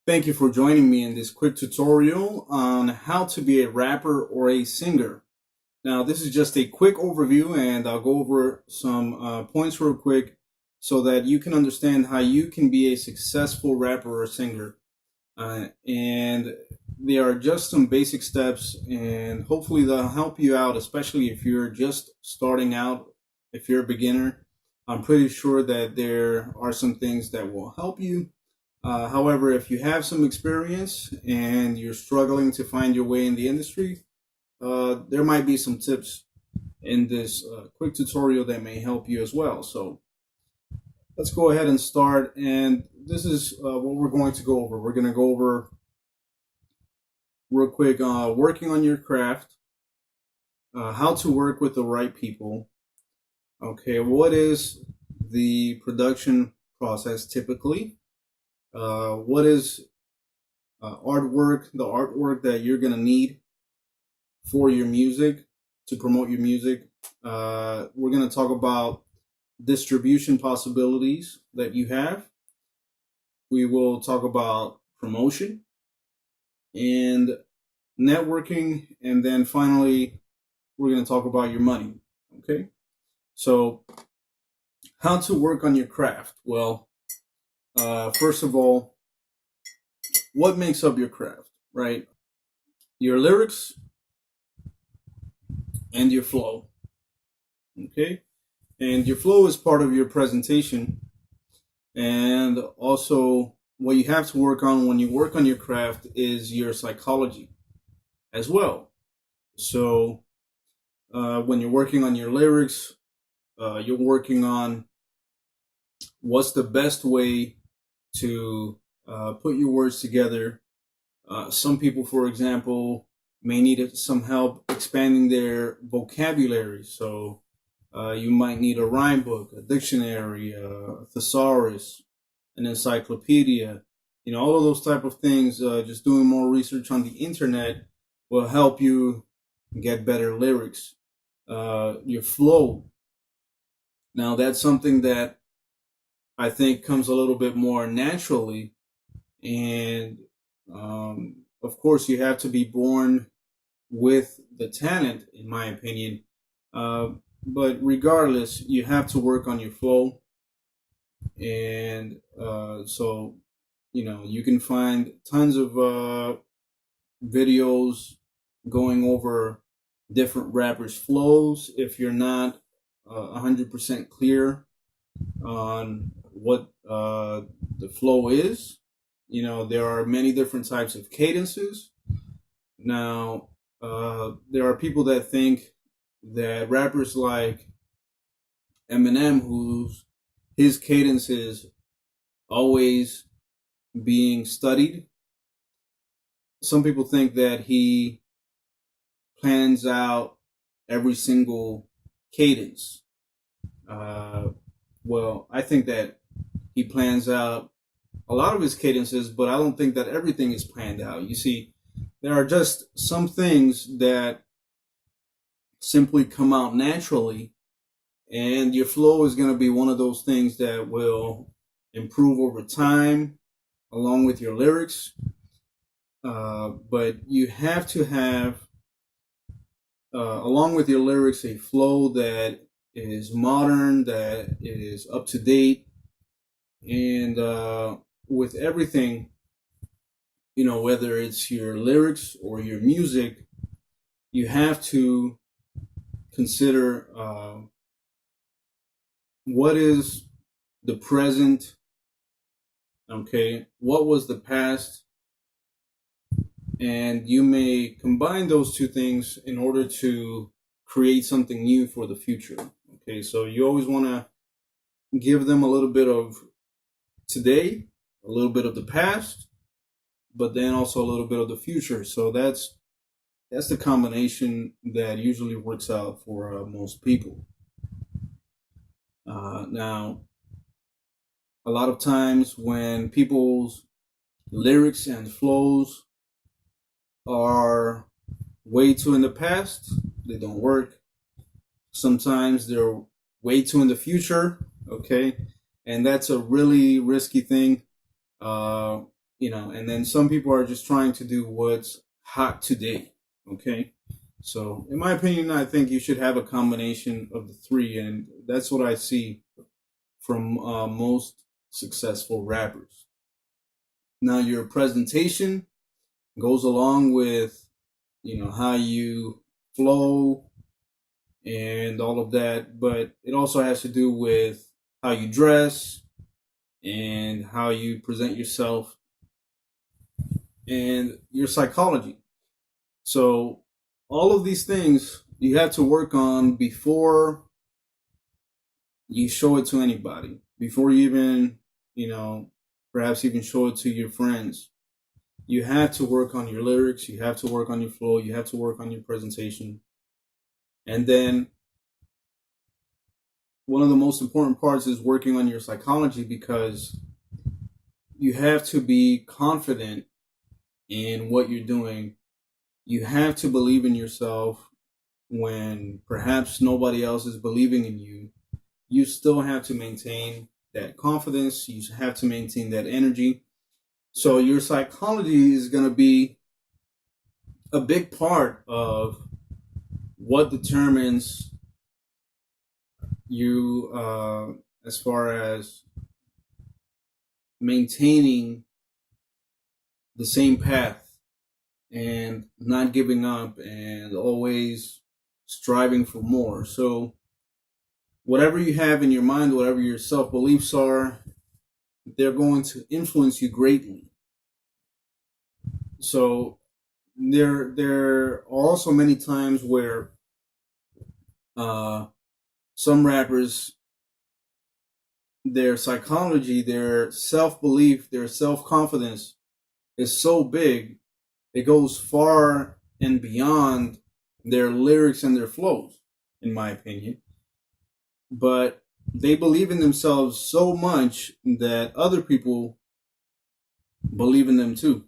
Thank you for joining me in this quick tutorial on how to be a rapper or a singer. Now, this is just a quick overview, and I'll go over some points real quick so that you can understand how you can be a successful rapper or singer. And there are just some basic steps, and hopefully they'll help you out, especially if you're just starting out, if you're a beginner. I'm pretty sure that there are some things that will help you. However, if you have some experience and you're struggling to find your way in the industry, there might be some tips in this quick tutorial that may help you as well. So let's go ahead and start. And this is what we're going to go over. We're going to go over real quick working on your craft, how to work with the right people. Okay, what is the production process typically? What is artwork, the artwork that you're going to need for your music, to promote your music. We're going to talk about distribution possibilities that you have. We will talk about promotion and networking. And then finally, we're going to talk about your money. Okay. So how to work on your craft? Well, first of all, what makes up your craft, right? Your lyrics and your flow. Okay. And your flow is part of your presentation. And also, what you have to work on when you work on your craft is your psychology as well. So, when you're working on your lyrics, you're working on what's the best way to put your words together. Some people, for example, may need some help expanding their vocabulary. So you might need a rhyme book, a dictionary, a thesaurus, an encyclopedia. You know, all of those type of things. Just doing more research on the internet will help you get better lyrics. Your flow. Now, that's something that I think comes a little bit more naturally. And of course, you have to be born with the talent, in my opinion. But regardless, you have to work on your flow. And so, you know, you can find tons of videos going over different rappers' flows. If you're not 100% clear on what the flow is, you know, there are many different types of cadences. Now, there are people that think that rappers like Eminem, his cadence is always being studied. Some people think that he plans out every single cadence. Well, I think that he plans out a lot of his cadences, but I don't think that everything is planned out. You see, there are just some things that simply come out naturally, and your flow is going to be one of those things that will improve over time along with your lyrics. But you have to have, along with your lyrics, a flow that is modern, that is up to date, and with everything, you know, whether it's your lyrics or your music, you have to consider what is the present, okay, what was the past, and you may combine those two things in order to create something new for the future. Okay, so you always want to give them a little bit of today, a little bit of the past, but then also a little bit of the future. So that's the combination that usually works out for most people. Now, a lot of times when people's lyrics and flows are way too in the past, they don't work. Sometimes they're way too in the future, okay? And that's a really risky thing. and then some people are just trying to do what's hot today. Okay. So, in my opinion, I think you should have a combination of the three, and that's what I see from most successful rappers. Now, your presentation goes along with, how you flow and all of that, but it also has to do with how you dress and how you present yourself and your psychology. So, all of these things you have to work on before you show it to anybody, before you even, perhaps even show it to your friends. You have to work on your lyrics, you have to work on your flow, you have to work on your presentation. And then one of the most important parts is working on your psychology, because you have to be confident in what you're doing. You have to believe in yourself when perhaps nobody else is believing in you. You still have to maintain that confidence. You have to maintain that energy. So your psychology is going to be a big part of what determines you, as far as maintaining the same path and not giving up and always striving for more. So whatever you have in your mind, whatever your self beliefs are, they're going to influence you greatly. So there are also many times where some rappers, their psychology, their self belief, their self confidence is so big, it goes far and beyond their lyrics and their flows, in my opinion. But they believe in themselves so much that other people believe in them too,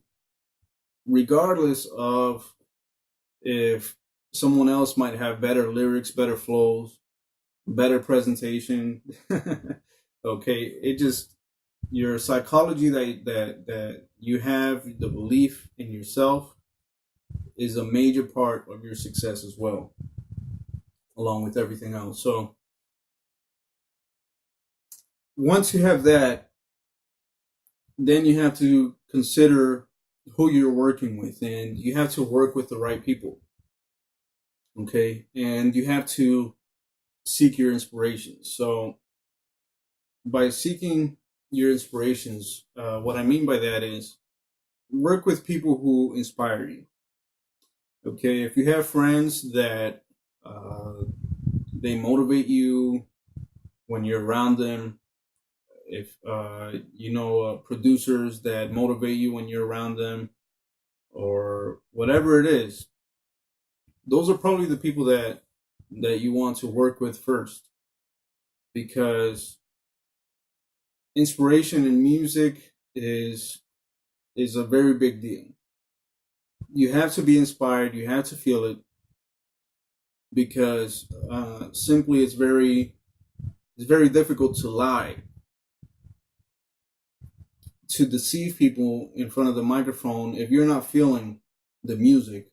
regardless of if someone else might have better lyrics, better flows, better presentation. Okay, it just, your psychology that you have, the belief in yourself, is a major part of your success as well, along with everything else. So once you have that, then you have to consider who you're working with, and you have to work with the right people. Okay, and you have to seek your inspirations. So by seeking your inspirations, what I mean by that is work with people who inspire you. Okay, if you have friends that they motivate you when you're around them, if producers that motivate you when you're around them, or whatever it is, those are probably the people that you want to work with first, because inspiration in music is a very big deal. You have to be inspired, you have to feel it, because simply it's very difficult to lie, to deceive people in front of the microphone. If you're not feeling the music,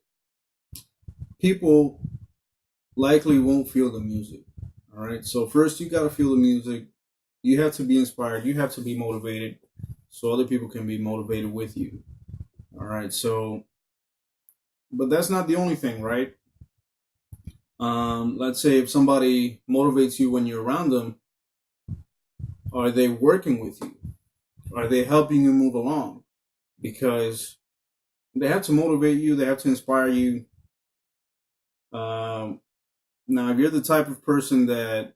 people likely won't feel the music. All right, so first you got to feel the music, you have to be inspired, you have to be motivated, so other people can be motivated with you. All right, so, but that's not the only thing, right? Let's say if somebody motivates you when you're around them, are they working with you? Are they helping you move along? Because they have to motivate you, they have to inspire you. Um, Now, if you're the type of person that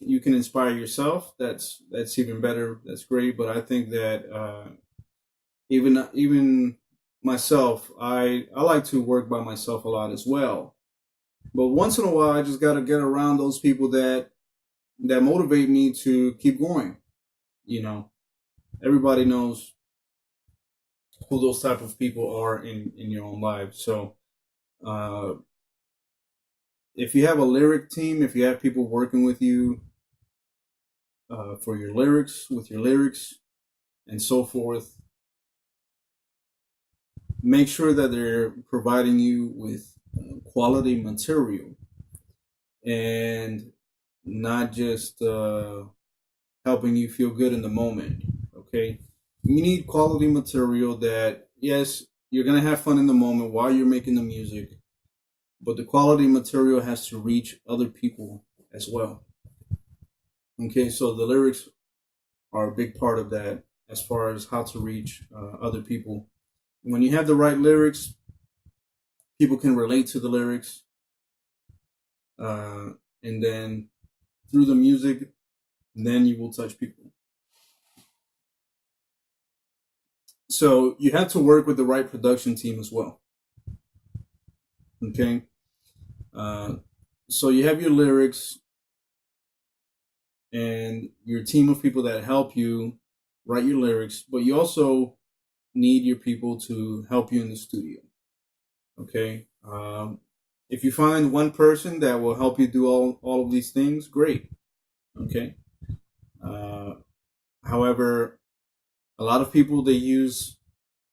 you can inspire yourself, that's even better. That's great. But I think that even myself, I like to work by myself a lot as well. But once in a while, I just got to get around those people that motivate me to keep going. You know, everybody knows who those type of people are in your own life. So uh, if you have a lyric team, if you have people working with you for your lyrics, with your lyrics, and so forth, make sure that they're providing you with quality material and not just helping you feel good in the moment. Okay, you need quality material that, yes, you're gonna have fun in the moment while you're making the music, but the quality material has to reach other people as well. Okay, so the lyrics are a big part of that as far as how to reach other people. When you have the right lyrics, people can relate to the lyrics, uh, and then through the music, then you will touch people. So you have to work with the right production team as well. Okay, uh, so you have your lyrics and your team of people that help you write your lyrics, but you also need your people to help you in the studio. Okay, if you find one person that will help you do all of these things, great. Okay, uh, however, a lot of people, they use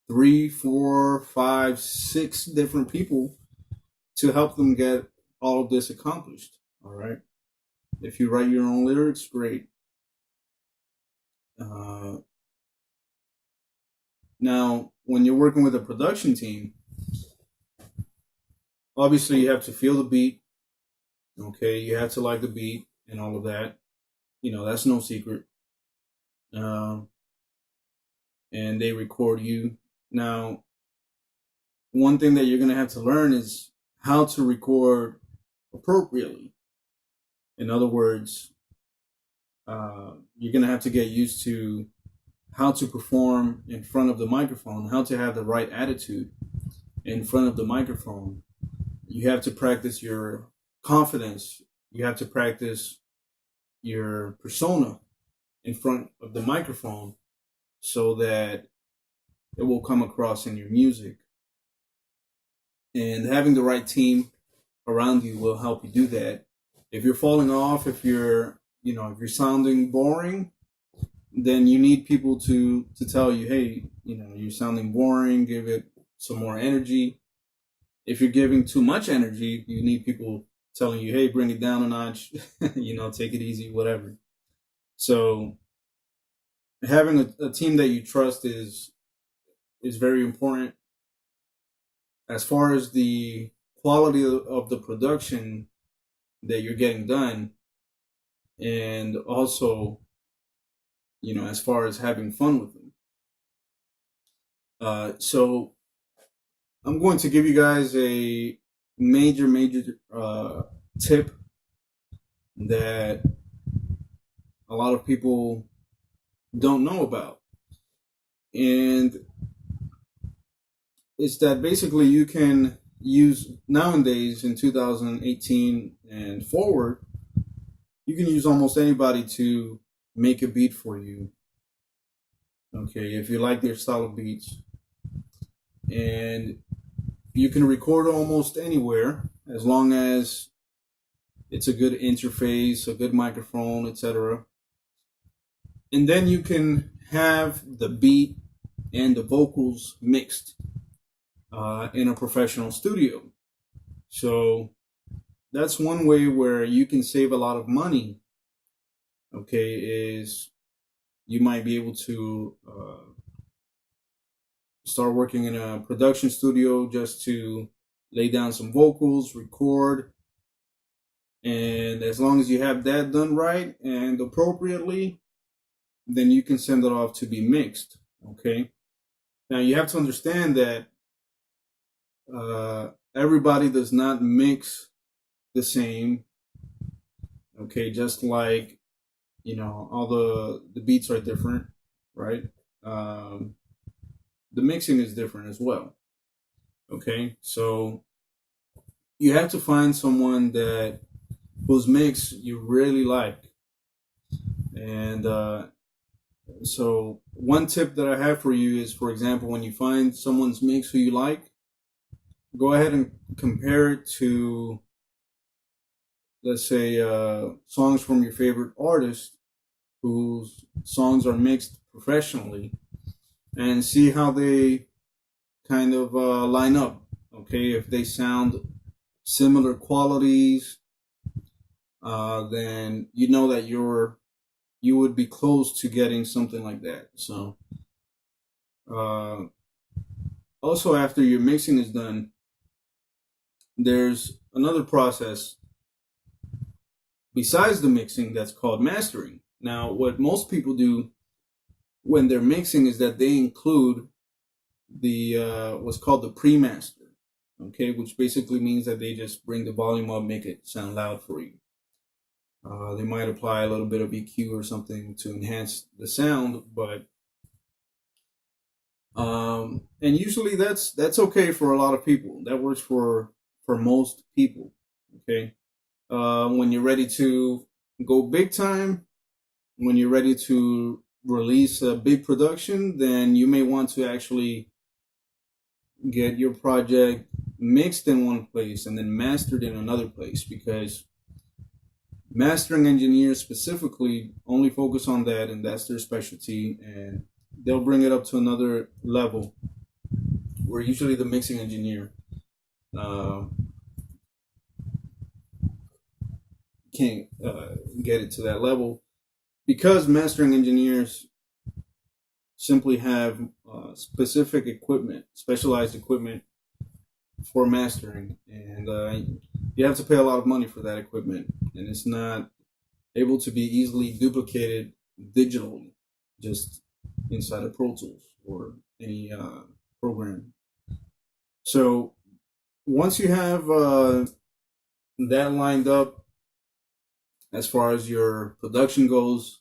three, four, five, six different people to help them get all of this accomplished. All right. If you write your own lyrics, great. Uh, Now, when you're working with a production team, obviously you have to feel the beat. Okay, you have to like the beat and all of that. That's no secret. Um, and they record you. Now, one thing that you're gonna have to learn is how to record appropriately. In other words, you're gonna have to get used to how to perform in front of the microphone, how to have the right attitude in front of the microphone. You have to practice your confidence. You have to practice your persona in front of the microphone so that it will come across in your music. And having the right team around you will help you do that. If you're falling off, if you're sounding boring, then you need people to tell you, hey, you're sounding boring, give it some more energy. If you're giving too much energy, you need people telling you, hey, bring it down a notch, take it easy, whatever. So having a team that you trust is very important. As far as the quality of the production that you're getting done, and also, as far as having fun with them. So I'm going to give you guys a major tip that a lot of people don't know about. And it's that basically you can use nowadays in 2018 and forward, you can use almost anybody to make a beat for you. Okay, if you like their style of beats. And you can record almost anywhere as long as it's a good interface, a good microphone, etc. And then you can have the beat and the vocals mixed in a professional studio. So that's one way where you can save a lot of money. Okay, is you might be able to start working in a production studio just to lay down some vocals, record, and as long as you have that done right and appropriately, then you can send it off to be mixed. Okay. Now you have to understand that everybody does not mix the same. Okay, just like all the beats are different, right? The mixing is different as well. Okay, so you have to find someone that whose mix you really like, and so one tip that I have for you is, for example, when you find someone's mix who you like, go ahead and compare it to, let's say, songs from your favorite artist whose songs are mixed professionally, and see how they kind of line up. Okay, if they sound similar qualities, then you know that you would be close to getting something like that. So uh, also after your mixing is done, there's another process besides the mixing that's called mastering. Now, what most people do when they're mixing is that they include the what's called the pre-master, okay, which basically means that they just bring the volume up, make it sound loud for you. They might apply a little bit of EQ or something to enhance the sound, but and usually that's okay for a lot of people. That works for most people. Okay, when you're ready to go big time, when you're ready to release a big production, then you may want to actually get your project mixed in one place and then mastered in another place, because mastering engineers specifically only focus on that, and that's their specialty, and they'll bring it up to another level where usually the mixing engineer uh, can't get it to that level, because mastering engineers simply have specific equipment, specialized equipment for mastering, and you have to pay a lot of money for that equipment, and it's not able to be easily duplicated digitally, just inside of Pro Tools or any program. So once you have that lined up as far as your production goes,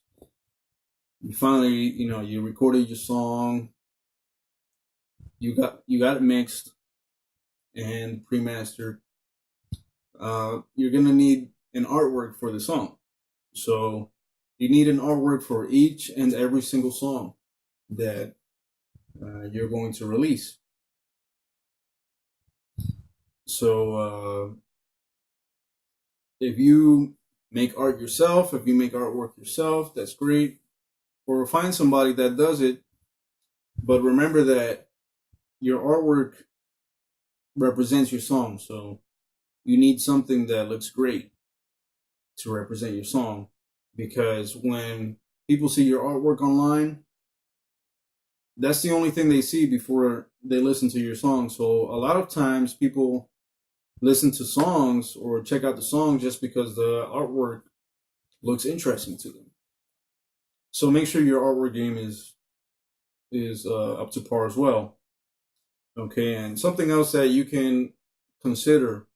you finally, you recorded your song, you got it mixed and pre-mastered. You're gonna need an artwork for the song. So you need an artwork for each and every single song that you're going to release. So if you make art yourself, if you make artwork yourself, that's great. Or find somebody that does it. But remember that your artwork represents your song. So you need something that looks great to represent your song. Because when people see your artwork online, that's the only thing they see before they listen to your song. So a lot of times people listen to songs or check out the song just because the artwork looks interesting to them. So make sure your artwork game is up to par as well. Okay, and something else that you can consider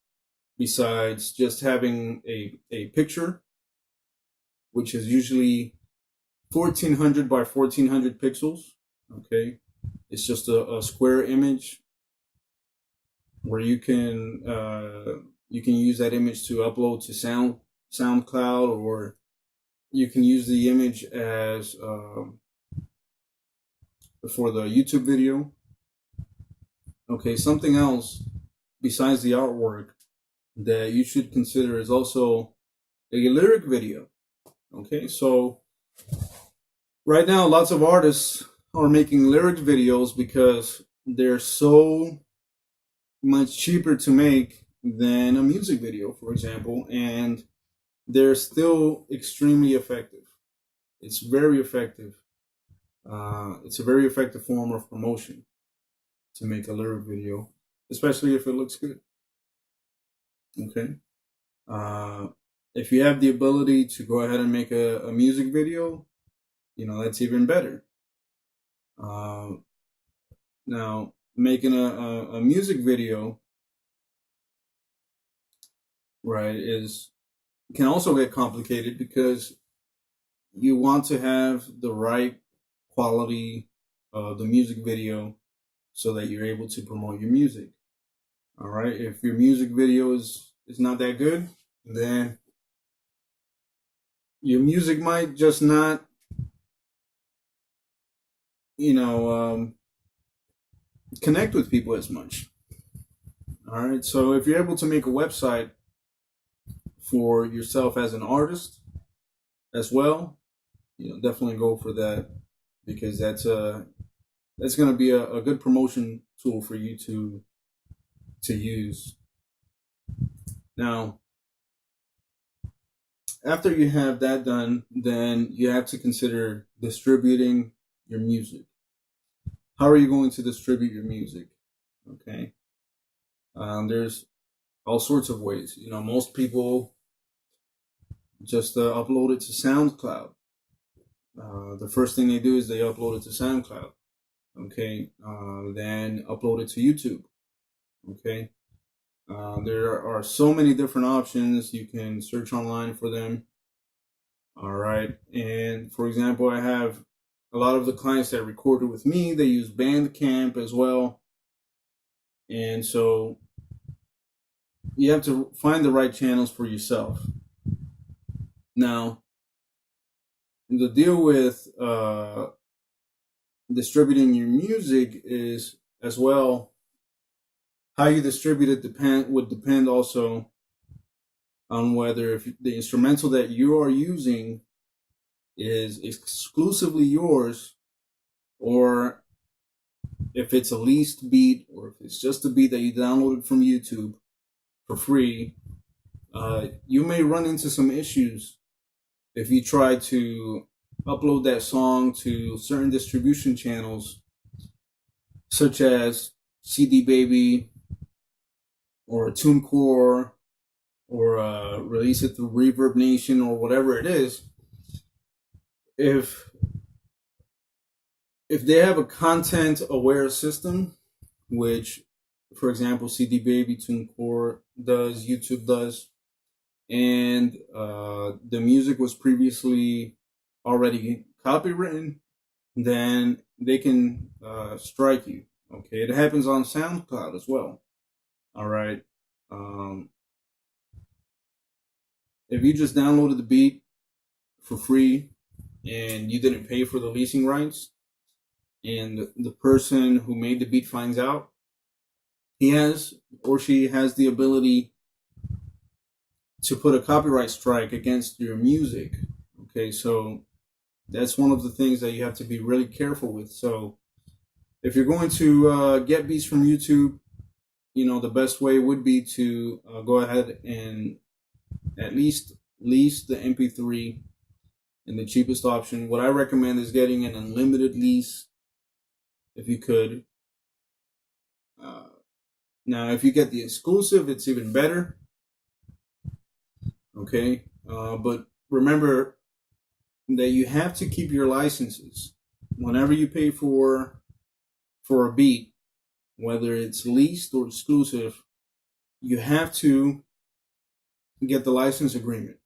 besides just having a picture, which is usually 1400 by 1400 pixels. Okay, it's just a square image where you can use that image to upload to SoundCloud, or you can use the image as for the YouTube video. Okay, something else besides the artwork that you should consider is also a lyric video. Okay, so right now lots of artists are making lyric videos because they're so much cheaper to make than a music video, for example, and they're still extremely effective. It's very effective. It's a very effective form of promotion to make a lyric video, especially if it looks good. Okay. If you have the ability to go ahead and make a music video, that's even better. Now, making a music video, right, can also get complicated because you want to have the right quality of the music video so that you're able to promote your music. All right. If your music video is not that good, then your music might just not, connect with people as much. All right. So if you're able to make a website for yourself as an artist as well, definitely go for that, because that's that's going to be a good promotion tool for you to use. Now, after you have that done, then you have to consider distributing your music. How are you going to distribute your music? Okay. There's all sorts of ways. Most people just upload it to SoundCloud. The first thing they do is they upload it to SoundCloud. Okay. Then upload it to YouTube. Okay. There are so many different options. You can search online for them. All right. And for example, I have a lot of the clients that recorded with me, they use Bandcamp as well. And so you have to find the right channels for yourself. Now, the deal with distributing your music is as well how you distribute it would depend also on whether if the instrumental that you are using is exclusively yours, or if it's a leased beat, or if it's just a beat that you downloaded from YouTube for free. You may run into some issues if you try to upload that song to certain distribution channels, such as CD Baby or TuneCore, or release it through Reverb Nation or whatever it is. If they have a content aware system, which, for example, CD Baby, TuneCore does, YouTube does, and the music was previously already copywritten, then they can strike you. Okay, it happens on SoundCloud as well. All right. If you just downloaded the beat for free and you didn't pay for the leasing rights, and the person who made the beat finds out, he has or she has the ability to put a copyright strike against your music. Okay, so that's one of the things that you have to be really careful with. So if you're going to get beats from YouTube, the best way would be to go ahead and at least lease the MP3 in the cheapest option. What I recommend is getting an unlimited lease if you could. Now, if you get the exclusive, it's even better. Okay, but remember that you have to keep your licenses whenever you pay for a beat, whether it's leased or exclusive. You have to get the license agreement,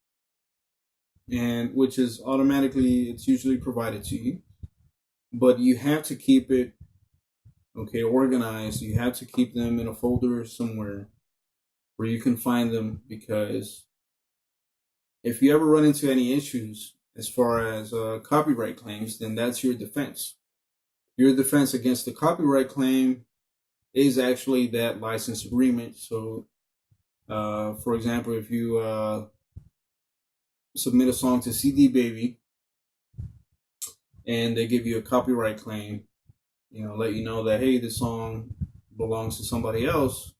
and which is automatically, it's usually provided to you, but you have to keep it organized. You have to keep them in a folder somewhere where you can find them, because if you ever run into any issues as far as copyright claims, then that's your defense. Your defense against the copyright claim is actually that license agreement. So, for example, if you submit a song to CD Baby and they give you a copyright claim, let you know that, hey, this song belongs to somebody else,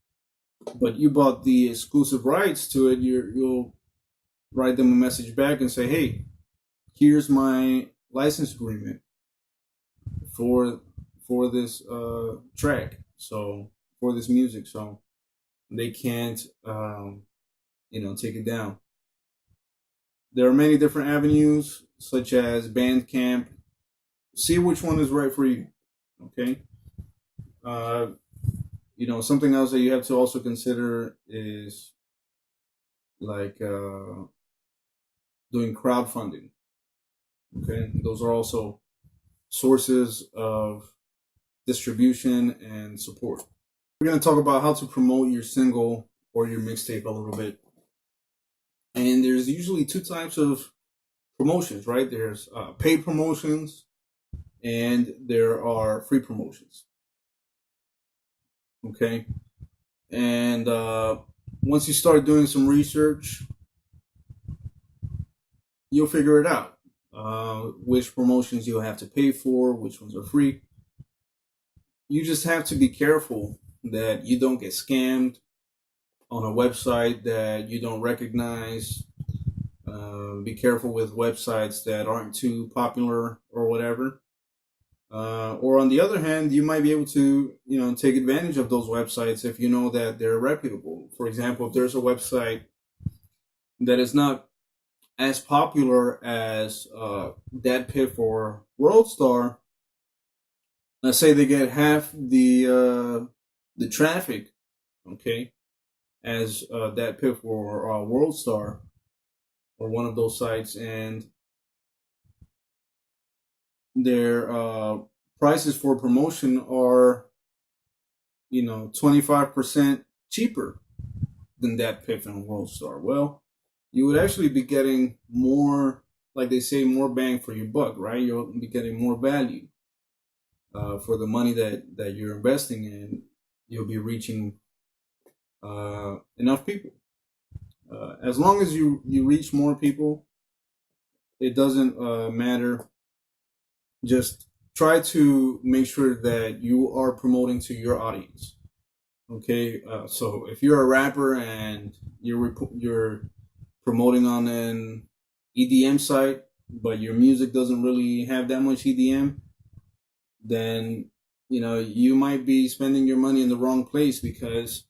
but you bought the exclusive rights to it, you'll write them a message back and say, hey, here's my license agreement for this track, so for this music, so they can't take it down. There are many different avenues, such as Bandcamp. See which one is right for you. Okay. Something else that you have to also consider is like doing crowdfunding. Okay, those are also sources of distribution and support. We're going to talk about how to promote your single or your mixtape a little bit. And there's usually two types of promotions, right? There's paid promotions and there are free promotions. Okay. And once you start doing some research, you'll figure it out. Which promotions you'll have to pay for, which ones are free. you just have to be careful that you don't get scammed on a website that you don't recognize. Be careful with websites that aren't too popular or whatever. Or on the other hand, you might be able to, take advantage of those websites if you know that they're reputable. For example, if there's a website that is not as popular as DatPiff or WorldStar, let's say they get half the traffic, okay, as DatPiff or WorldStar or one of those sites, and their prices for promotion are 25% cheaper than DatPiff and WorldStar. Well, you would actually be getting more, like they say, more bang for your buck, right? You'll be getting more value for the money that you're investing in. You'll be reaching enough people. As long as you reach more people, it doesn't matter. Just try to make sure that you are promoting to your audience. Okay, so if you're a rapper and you're promoting on an EDM site, but your music doesn't really have that much EDM, then you might be spending your money in the wrong place, because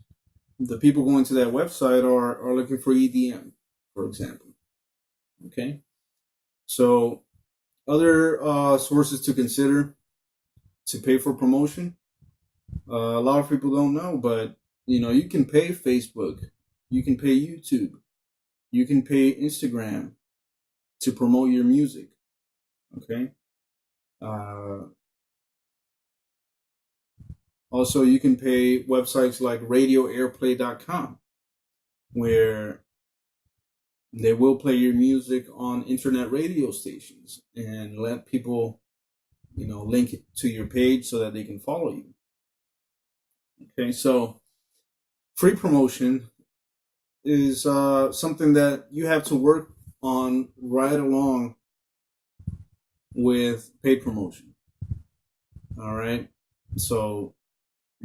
the people going to that website are looking for EDM, for example. Okay, so other sources to consider to pay for promotion. A lot of people don't know, but you can pay Facebook, you can pay YouTube, you can pay Instagram to promote your music. Okay. Also, you can pay websites like radioairplay.com, where they will play your music on internet radio stations and let people, link it to your page so that they can follow you. Okay, so free promotion is something that you have to work on right along with paid promotion. All right, so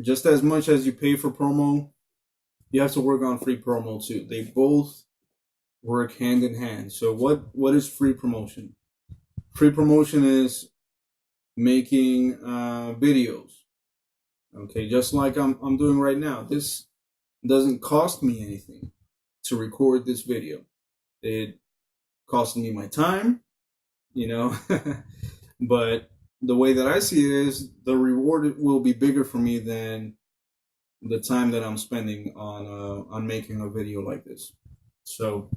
just as much as you pay for promo, you have to work on free promo too. They both work hand in hand. So what is free promotion? Free promotion is making videos. Okay, just like I'm doing right now. This doesn't cost me anything to record this video. It cost me my time, but the way that I see it is the reward will be bigger for me than the time that I'm spending on making a video like this. So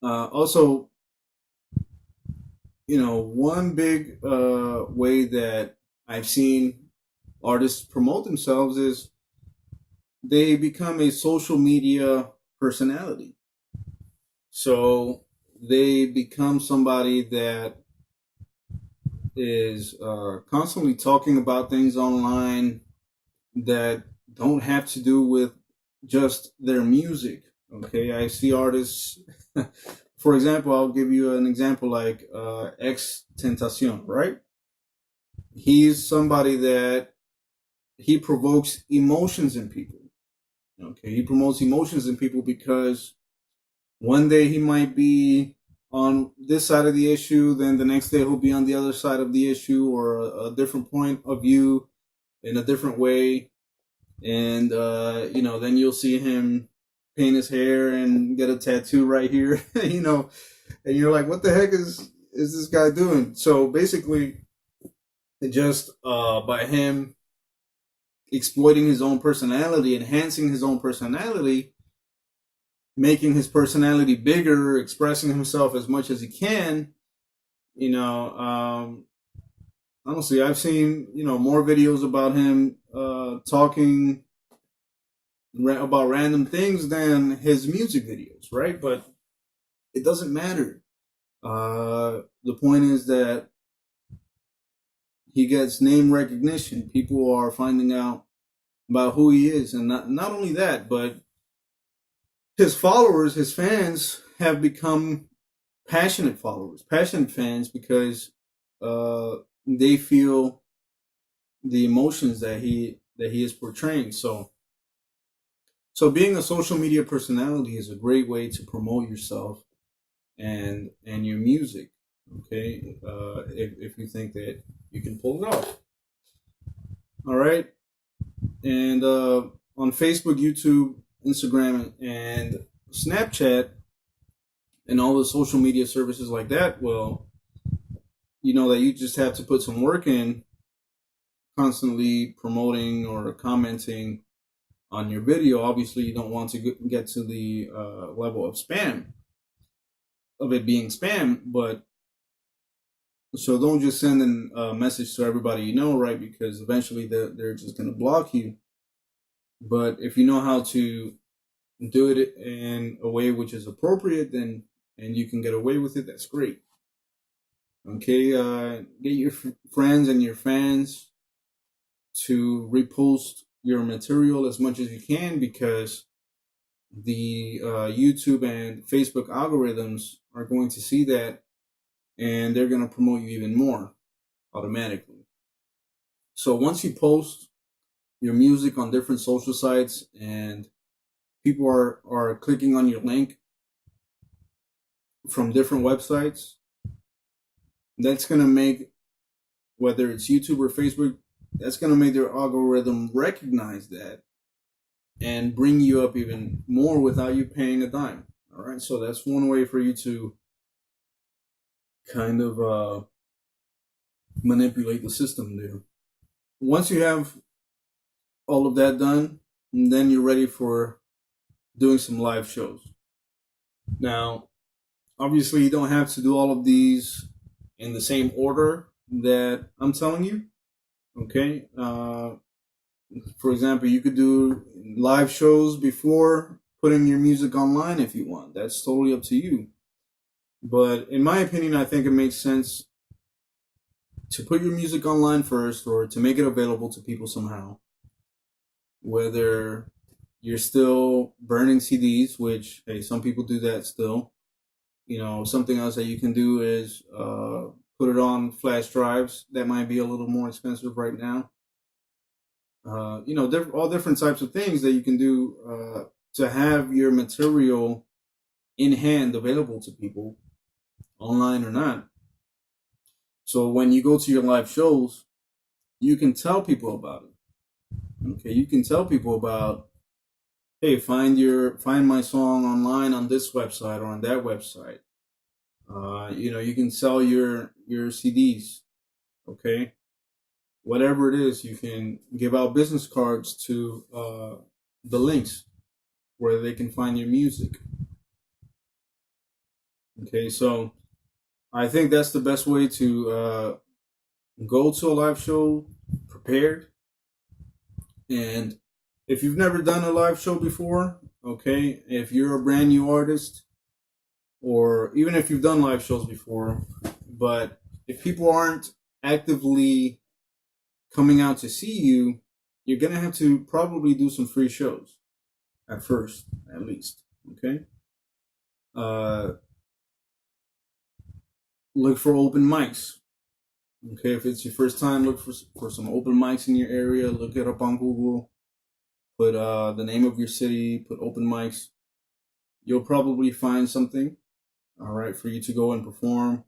also, one big way that I've seen artists promote themselves is they become a social media personality. So they become somebody that is constantly talking about things online that don't have to do with just their music. Okay, I see artists. For example, I'll give you an example like XXXTentacion, right? He's somebody that he provokes emotions in people. Okay, he promotes emotions in people because one day he might be on this side of the issue, then the next day he'll be on the other side of the issue, or a different point of view in a different way. And then you'll see him paint his hair and get a tattoo right here, and you're like, what the heck is this guy doing? So basically, just by him exploiting his own personality, enhancing his own personality, making his personality bigger, expressing himself as much as he can, honestly, I've seen, more videos about him talking about random things than his music videos, right? But it doesn't matter. The point is that he gets name recognition. People are finding out about who he is, and not only that, but his followers, his fans, have become passionate followers, passionate fans, because they feel the emotions that he is portraying. So being a social media personality is a great way to promote yourself and your music. Okay, if you think that you can pull it off. All right, and on Facebook, YouTube, Instagram, and Snapchat, and all the social media services like that, well, you know that you just have to put some work in, constantly promoting or commenting on your video. Obviously, you don't want to get to the level of spam, of it being spam, but so don't just send a message to everybody you know, right? Because eventually they're just going to block you. But if you know how to do it in a way which is appropriate, then and you can get away with it, that's great. Okay, get your friends and your fans to repost your material as much as you can, because the YouTube and Facebook algorithms are going to see that, and they're going to promote you even more automatically. So once you post your music on different social sites and people are clicking on your link from different websites, that's going to make, whether it's YouTube or Facebook, that's going to make their algorithm recognize that and bring you up even more without you paying a dime. All right, so that's one way for you to kind of manipulate the system there. Once you have all of that done, then you're ready for doing some live shows. Now, obviously, you don't have to do all of these in the same order that I'm telling you. Okay. For example, you could do live shows before putting your music online if you want. That's totally up to you. But in my opinion, I think it makes sense to put your music online first, or to make it available to people somehow. Whether you're still burning CDs, which, hey, some people do that still. You know, something else that you can do is put it on flash drives. That might be a little more expensive right now. You know, all different types of things that you can do to have your material in hand available to people, online or not. So when you go to your live shows, you can tell people about it. Okay, you can tell people about, hey, find my song online on this website or on that website. You know, you can sell your CDs. Okay, whatever it is, you can give out business cards to the links where they can find your music. Okay, so I think that's the best way to go to a live show prepared. And if you've never done a live show before, okay, if you're a brand new artist, or even if you've done live shows before, but if people aren't actively coming out to see you, you're going to have to probably do some free shows at first, at least. Okay. Look for open mics. Okay. If it's your first time, look for some open mics in your area. Look it up on Google. Put the name of your city, put open mics. You'll probably find something, all right, for you to go and perform.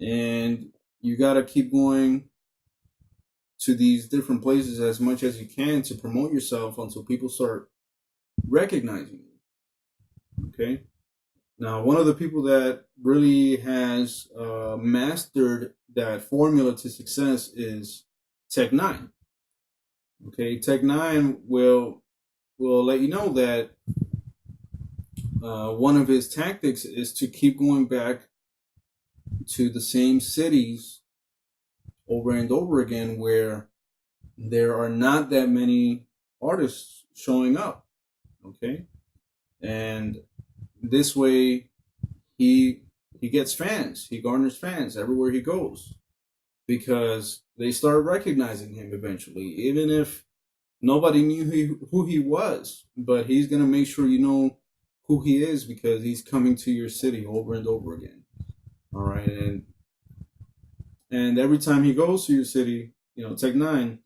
And you got to keep going to these different places as much as you can to promote yourself until people start recognizing you. Okay. Now, one of the people that really has mastered that formula to success is Tech N9ne. Okay, Tech N9ne will let you know that one of his tactics is to keep going back to the same cities over and over again where there are not that many artists showing up. Okay, and this way he gets fans. He garners fans everywhere he goes, because they start recognizing him eventually, even if nobody knew who he was. But he's gonna make sure you know who he is, because he's coming to your city over and over again. All right, and every time he goes to your city, Tech Nine,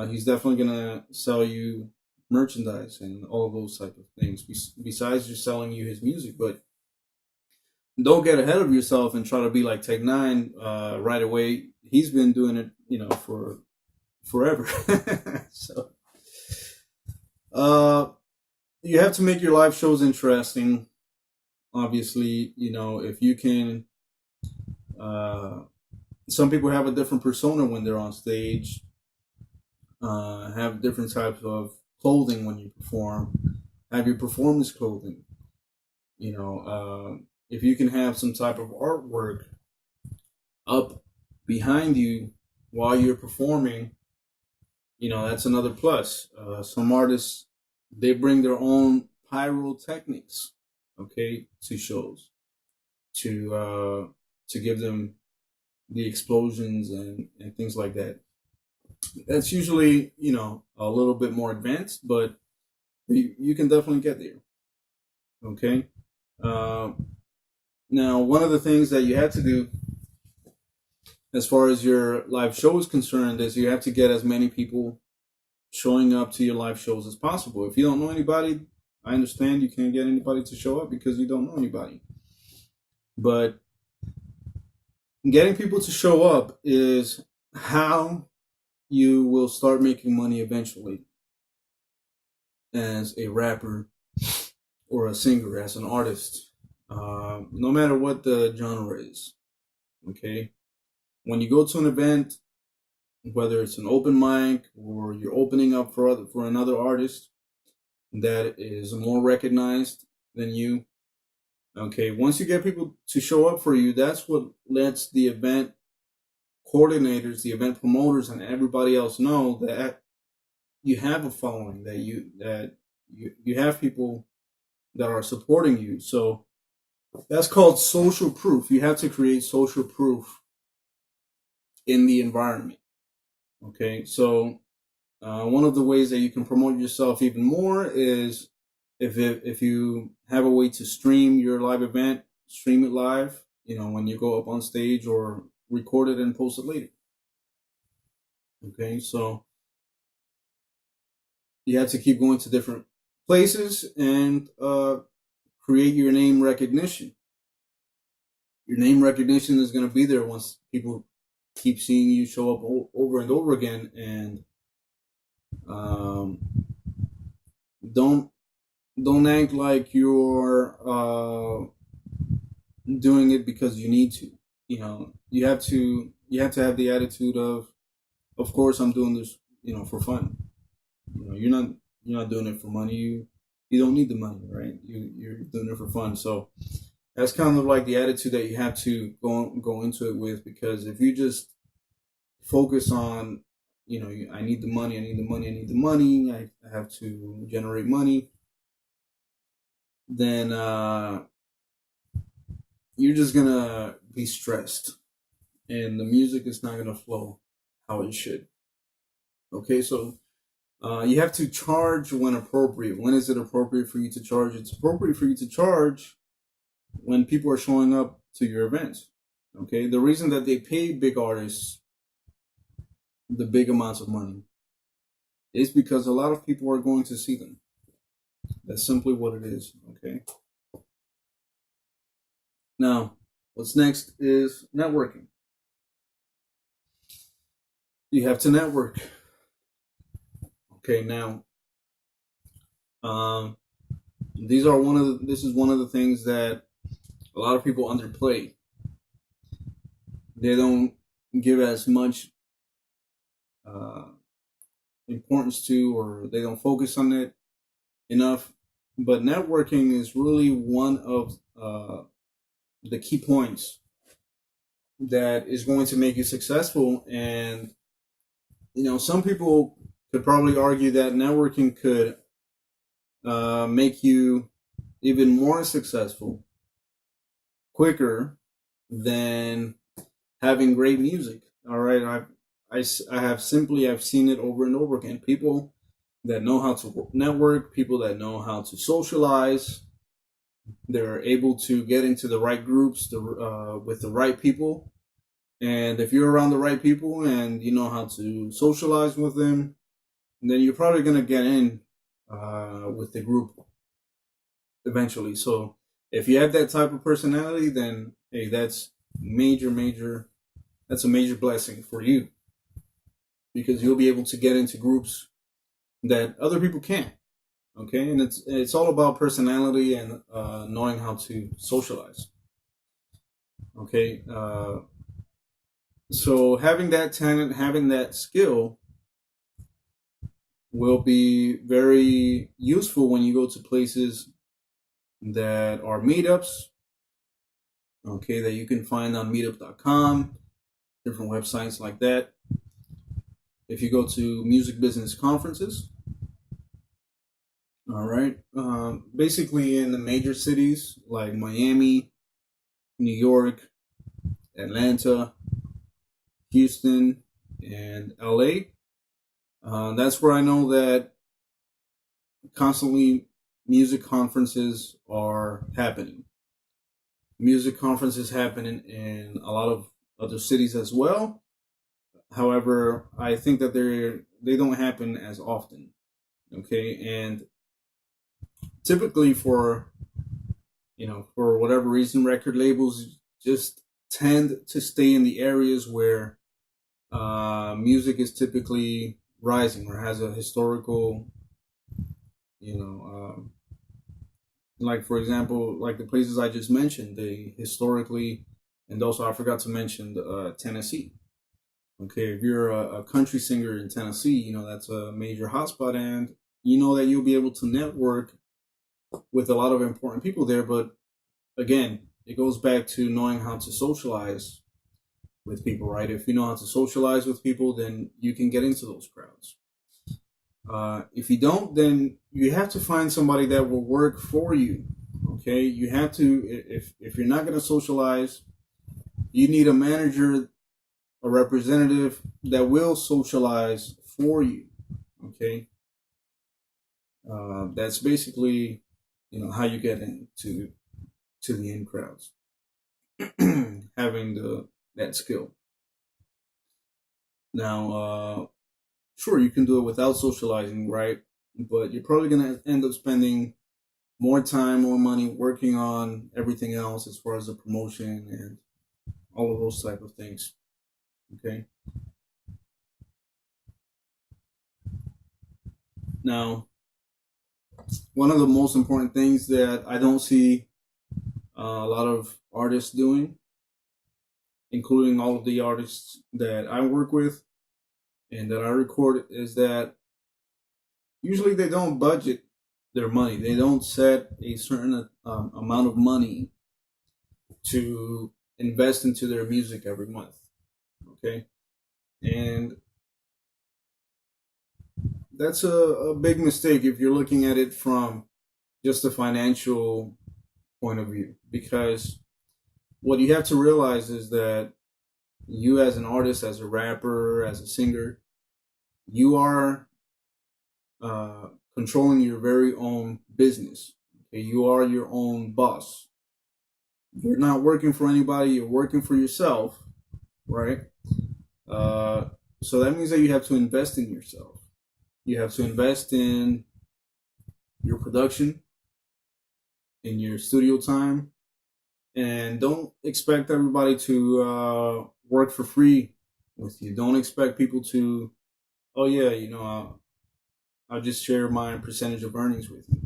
he's definitely gonna sell you merchandise and all of those type of things. Besides just selling you his music, but don't get ahead of yourself and try to be like Tech Nine right away. He's been doing it, for forever. So, you have to make your live shows interesting. Obviously, if you can. Some people have a different persona when they're on stage. Have different types of clothing when you perform. Have your performance clothing. If you can have some type of artwork up behind you while you're performing, that's another plus. Some artists, they bring their own pyrotechnics, okay, to shows to give them the explosions and things like that. That's usually, a little bit more advanced, but you can definitely get there. Okay. Uh, Now, one of the things that you have to do as far as your live show is concerned is you have to get as many people showing up to your live shows as possible. If you don't know anybody, I understand you can't get anybody to show up because you don't know anybody. But getting people to show up is how you will start making money eventually as a rapper or a singer, as an artist, no matter what the genre is. Okay, when you go to an event, whether it's an open mic or you're opening up for another artist that is more recognized than you, okay, once you get people to show up for you, that's what lets the event coordinators, the event promoters, and everybody else know that you have a following, that you have people that are supporting you. So that's called social proof. You have to create social proof in the environment. Okay, so one of the ways that you can promote yourself even more is if you have a way to stream your live event, stream it live. When you go up on stage, or record it and post it later. Okay, so you have to keep going to different places and create your name recognition. Your name recognition is going to be there once people keep seeing you show up over and over again, and don't act like you're doing it because you need to. You have to have the attitude of course I'm doing this, for fun. You're not doing it for money. You don't need the money, right? You're doing it for fun. So that's kind of like the attitude that you have to go into it with, because if you just focus on, I need the money, I need the money, I need the money, I have to generate money, then you're just gonna be stressed, and the music is not gonna flow how it should. Okay, so you have to charge when appropriate. When is it appropriate for you to charge? It's appropriate for you to charge when people are showing up to your events. Okay, the reason that they pay big artists the big amounts of money is because a lot of people are going to see them. That's simply what it is. Okay. Now, what's next is networking. You have to network. Okay, now, this is one of the things that a lot of people underplay. They don't give as much importance to, or they don't focus on it enough. But networking is really one of the key points that is going to make you successful. And some people could probably argue that networking could make you even more successful quicker than having great music. All right, I've seen it over and over again. People that know how to network, people that know how to socialize, they're able to get into the right groups with the right people, And if you're around the right people and you know how to socialize with them, then you're probably going to get in with the group eventually. So if you have that type of personality, then hey, that's major. That's a major blessing for you because you'll be able to get into groups that other people can't. Okay, and it's all about personality and knowing how to socialize. Okay, so having that talent, having that skill will be very useful when you go to places that are meetups, okay, that you can find on meetup.com, different websites like that. If you go to music business conferences, all right, basically in the major cities like Miami, New York, Atlanta, Houston, and LA. That's where I know that constantly music conferences are happening. Music conferences happen in a lot of other cities as well. However, I think that they don't happen as often. Okay, and typically for whatever reason, record labels just tend to stay in the areas where music is typically rising or has a historical, you know, like for example, like the places I just mentioned, they historically, and also I forgot to mention Tennessee. Okay, if you're a country singer in Tennessee, you know that's a major hotspot, and you know that you'll be able to network with a lot of important people there. But again, it goes back to knowing how to socialize with people, right? If you know how to socialize with people, then you can get into those crowds. If you don't, then you have to find somebody that will work for you. Okay, you have to. If you're not going to socialize, you need a manager, a representative that will socialize for you. Okay, that's basically how you get into the in crowds, having that skill. Now, sure, you can do it without socializing, right? But you're probably gonna end up spending more time, more money working on everything else as far as the promotion and all of those type of things. Okay. Now, one of the most important things that I don't see a lot of artists doing, including all of the artists that I work with and that I record, is that usually they don't budget their money. They don't set a certain amount of money to invest into their music every month. Okay. And that's a big mistake if you're looking at it from just a financial point of view, because what you have to realize is that you as an artist, as a rapper, as a singer, you are controlling your very own business. Okay, you are your own boss. You're not working for anybody. You're working for yourself, right? So that means that you have to invest in yourself. You have to invest in your production, in your studio time, and don't expect everybody to work for free with you. Don't expect people to, oh yeah, I'll just share my percentage of earnings with you.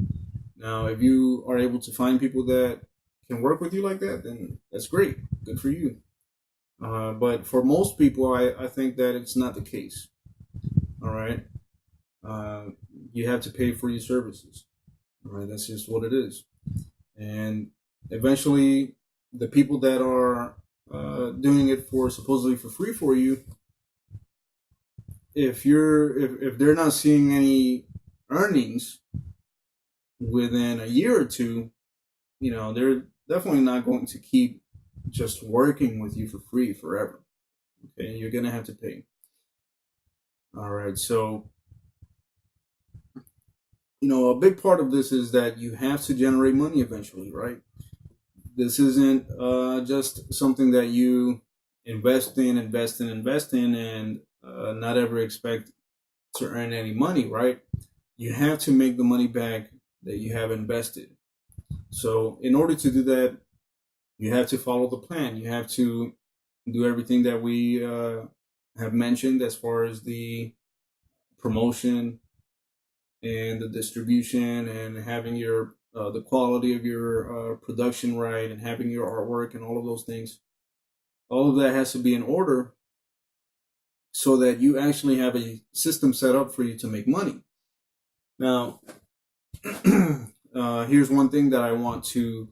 Now, if you are able to find people that can work with you like that, then that's great. Good for you. But for most people, I think that it's not the case. All right. Uh, you have to pay for your services. All right. That's just what it is. And eventually, the people that are doing it for supposedly for free for you, if they're not seeing any earnings within a year or two, they're definitely not going to keep just working with you for free forever. Okay, you're gonna have to pay. All right, so a big part of this is that you have to generate money eventually, right? This isn't just something that you invest in, and not ever expect to earn any money, right? You have to make the money back that you have invested. So, in order to do that, you have to follow the plan. You have to do everything that we have mentioned as far as the promotion and the distribution and having your the quality of your production right and having your artwork and all of those things. All of that has to be in order so that you actually have a system set up for you to make money. Now, here's one thing that I want to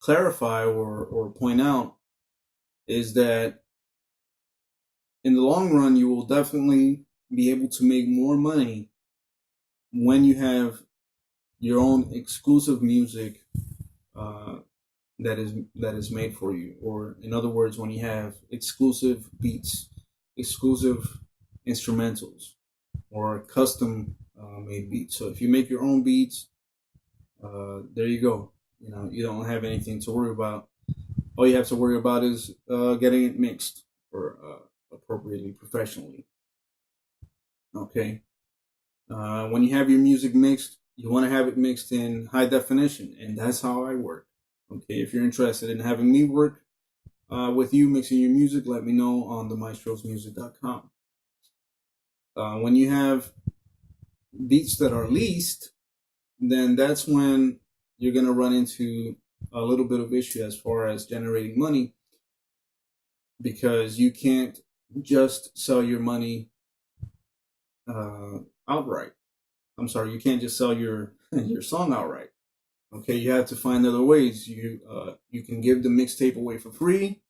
clarify or point out is that in the long run, you will definitely be able to make more money when you have your own exclusive music that is made for you, or in other words, when you have exclusive beats, exclusive instrumentals, or custom made beats. So if you make your own beats, there you go. You know, you don't have anything to worry about. All you have to worry about is getting it mixed or appropriately, professionally. Okay. When you have your music mixed, you want to have it mixed in high definition, and that's how I work. Okay, if you're interested in having me work with you mixing your music, let me know on themaestrosmusic.com. When you have beats that are leased, then that's when you're going to run into a little bit of issue as far as generating money, because you can't just sell your money outright. I'm sorry, you can't just sell your your song outright. Okay, you have to find other ways. You can give the mixtape away for free,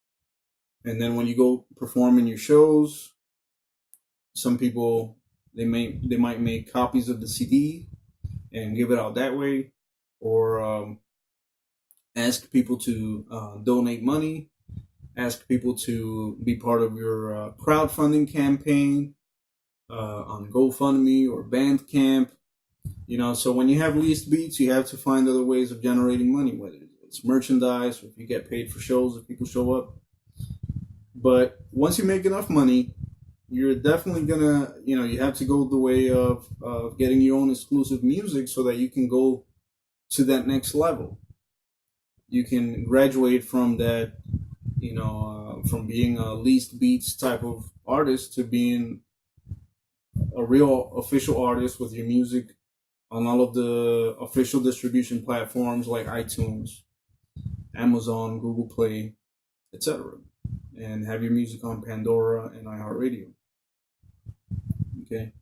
and then when you go perform in your shows, some people they might make copies of the CD and give it out that way, or ask people to donate money, ask people to be part of your crowdfunding campaign on GoFundMe or Bandcamp. You know, so when you have leased beats, you have to find other ways of generating money, whether it's merchandise or if you get paid for shows if people show up. But once you make enough money, you're definitely gonna, you have to go the way of getting your own exclusive music so that you can go to that next level. You can graduate from that, from being a leased beats type of artist to being a real official artist with your music on all of the official distribution platforms like iTunes, Amazon, Google Play, etc. And have your music on Pandora and iHeartRadio. Okay.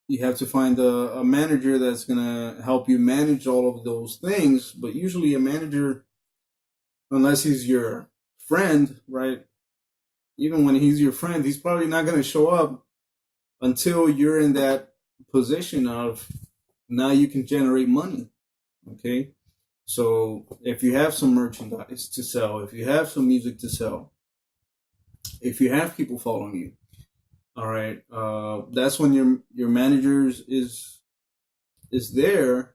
You have to find a manager that's going to help you manage all of those things. But usually a manager, unless he's your friend, right? Even when he's your friend, he's probably not going to show up until you're in that position of now you can generate money. Okay. So if you have some merchandise to sell, if you have some music to sell, if you have people following you, all right, that's when your manager is there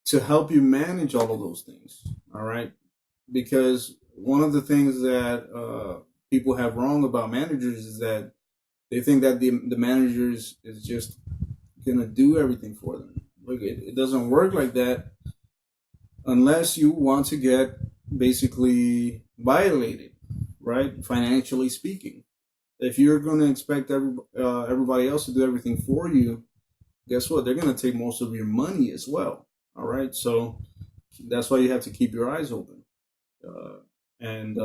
to help you manage all of those things. All right, because one of the things that people have wrong about managers is that they think that the managers is just gonna do everything for them. Look, it doesn't work like that unless you want to get basically violated, right? Financially speaking. If you're going to expect everybody else to do everything for you, guess what? They're going to take most of your money as well. All right. So that's why you have to keep your eyes open. And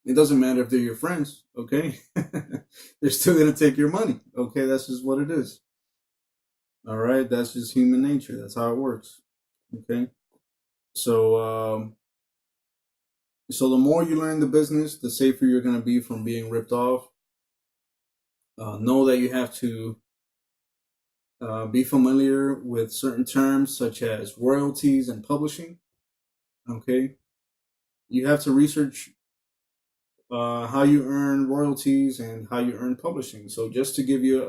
it doesn't matter if they're your friends. Okay. They're still going to take your money. Okay. That's just what it is. All right. That's just human nature. That's how it works. Okay. So, so the more you learn the business, the safer you're going to be from being ripped off. Know that you have to be familiar with certain terms such as royalties and publishing. Okay. You have to research how you earn royalties and how you earn publishing. So just to give you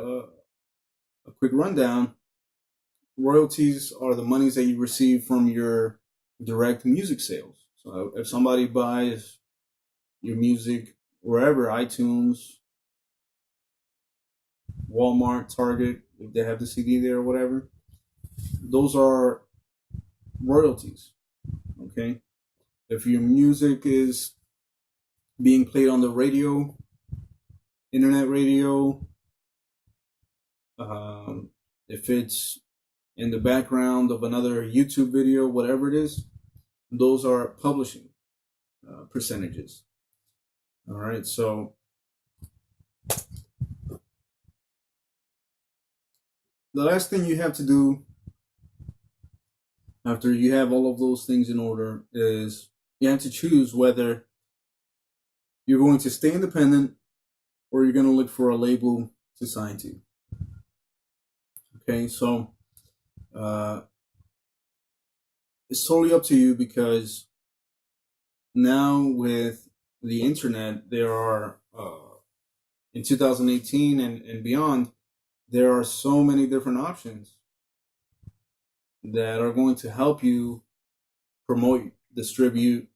a quick rundown, royalties are the monies that you receive from your direct music sales. So if somebody buys your music wherever, iTunes, Walmart, Target, if they have the CD there or whatever, those are royalties. Okay. If your music is being played on the radio, internet radio, um, if it's in the background of another YouTube video, whatever it is, those are publishing percentages. All right. So the last thing you have to do after you have all of those things in order is you have to choose whether you're going to stay independent or you're going to look for a label to sign to. Okay, so uh, it's totally up to you, because now with the internet, there are, in 2018 and beyond, there are so many different options that are going to help you promote, distribute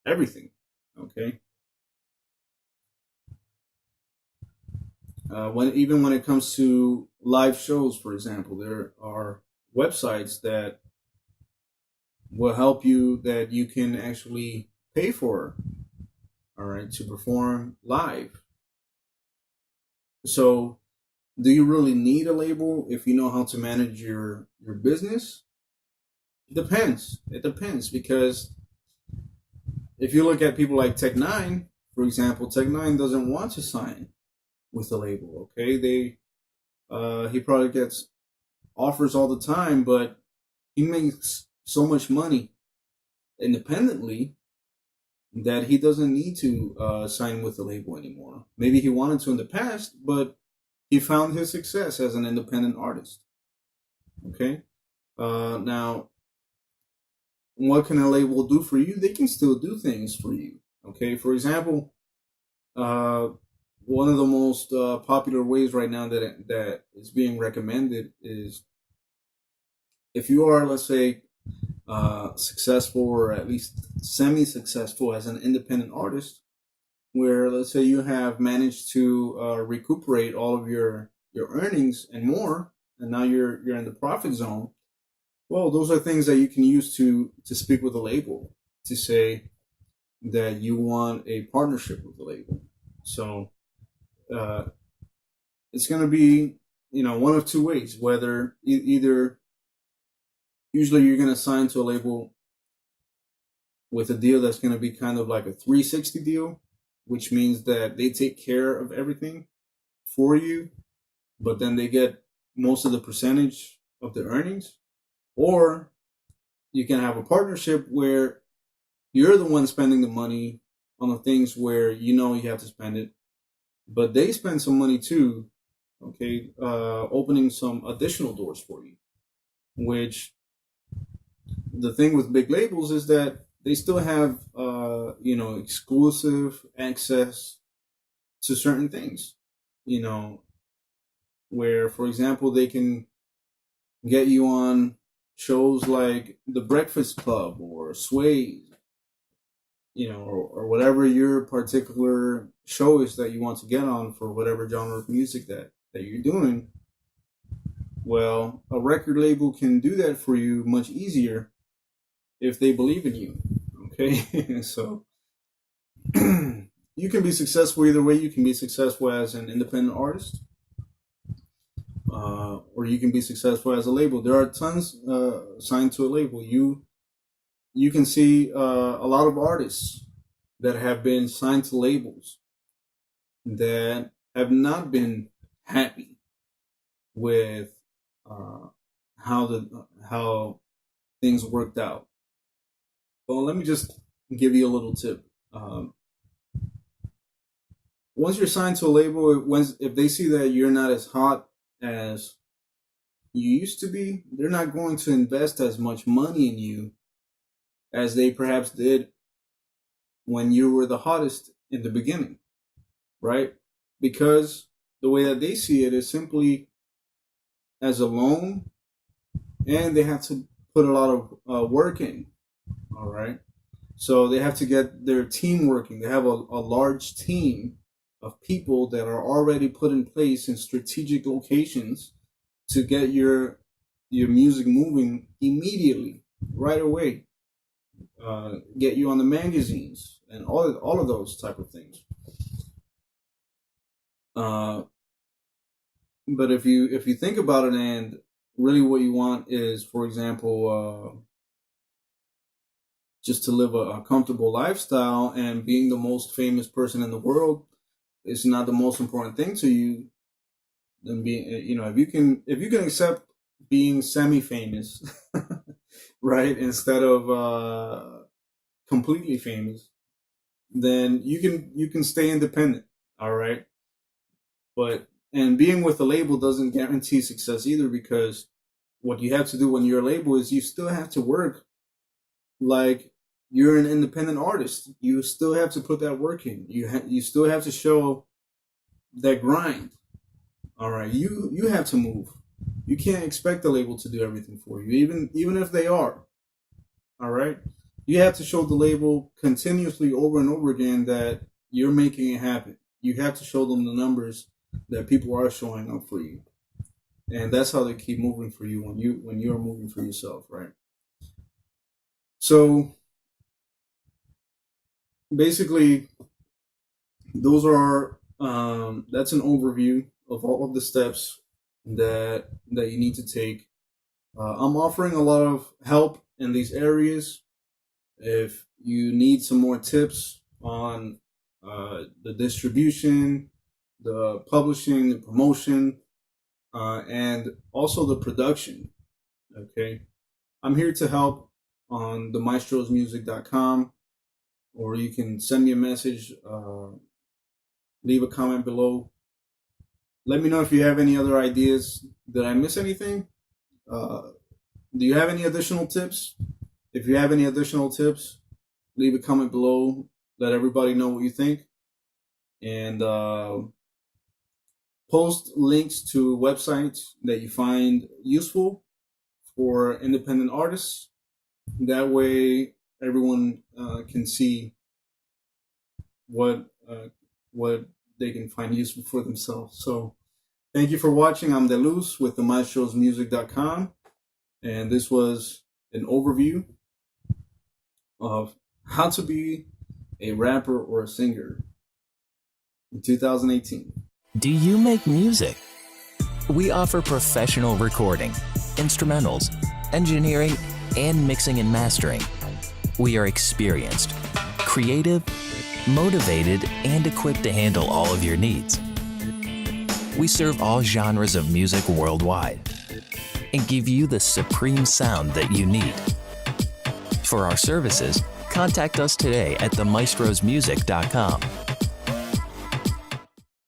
everything. Okay. When it comes to live shows, for example, there are websites that will help you, that you can actually pay for, all right, to perform live. So, do you really need a label if you know how to manage your business? It depends. It depends, because if you look at people like Tech Nine, for example, Tech Nine doesn't want to sign with a label. Okay, he probably gets offers all the time, but he makes so much money independently that he doesn't need to sign with the label anymore. Maybe he wanted to in the past, but he found his success as an independent artist. Okay, now what can a label do for you? They can still do things for you. Okay, for example, uh, one of the most popular ways right now that is being recommended is, if you are, let's say, successful, or at least semi-successful as an independent artist, where, let's say, you have managed to recuperate all of your earnings and more, and now you're in the profit zone. Well, those are things that you can use to speak with a label, to say that you want a partnership with the label. So uh, it's going to be, one of two ways. Whether either, usually you're going to sign to a label with a deal that's going to be kind of like a 360 deal, which means that they take care of everything for you, but then they get most of the percentage of the earnings. Or you can have a partnership where you're the one spending the money on the things where you have to spend it, but they spend some money too. Okay, opening some additional doors for you. Which, the thing with big labels is that they still have exclusive access to certain things. Where, for example, they can get you on shows like The Breakfast Club or Sway, or whatever your particular show is that you want to get on for whatever genre of music that you're doing. Well, a record label can do that for you much easier if they believe in you. Okay, so you can be successful either way. You can be successful as an independent artist, or you can be successful as a label. There are tons signed to a label. You can see a lot of artists that have been signed to labels that have not been happy with how things worked out. Well, let me just give you a little tip. Once you're signed to a label, if they see that you're not as hot as you used to be, they're not going to invest as much money in you as they perhaps did when you were the hottest in the beginning, right? Because the way that they see it is simply as a loan, and they have to put a lot of work in. All right. So they have to get their team working. They have a large team of people that are already put in place in strategic locations to get your music moving immediately, right away. Get you on the magazines and all of those type of things. Uh, but if you think about it, and really what you want is, for example, just to live a comfortable lifestyle, and being the most famous person in the world is not the most important thing to you. Then being, if you can accept being semi-famous, right, instead of completely famous, then you can stay independent. All right. But and being with a label doesn't guarantee success either, because what you have to do when you're a label is you still have to work like you're an independent artist. You still have to put that work in. You still have to show that grind. All right, you have to move. You can't expect the label to do everything for you, even if they are. All right, you have to show the label continuously over and over again that you're making it happen. You have to show them the numbers that people are showing up for you, and that's how they keep moving for you when you're moving for yourself, right? So basically, those are that's an overview of all of the steps that you need to take. I'm offering a lot of help in these areas. If you need some more tips on the distribution, the publishing, the promotion, and also the production, okay, I'm here to help on the maestrosmusic.com, or you can send me a message, leave a comment below. Let me know if you have any other ideas. Did I miss anything? Uh, do you have any additional tips? If you have any additional tips, leave a comment below. Let everybody know what you think. And post links to websites that you find useful for independent artists. That way, everyone can see what what they can find useful for themselves. So, thank you for watching. I'm Deluz with the maestrosmusic.com, and this was an overview of how to be a rapper or a singer in 2018. Do you make music? We offer professional recording, instrumentals, engineering, and mixing and mastering. We are experienced, creative, motivated, and equipped to handle all of your needs. We serve all genres of music worldwide and give you the supreme sound that you need. For our services, contact us today at themaistrosmusic.com.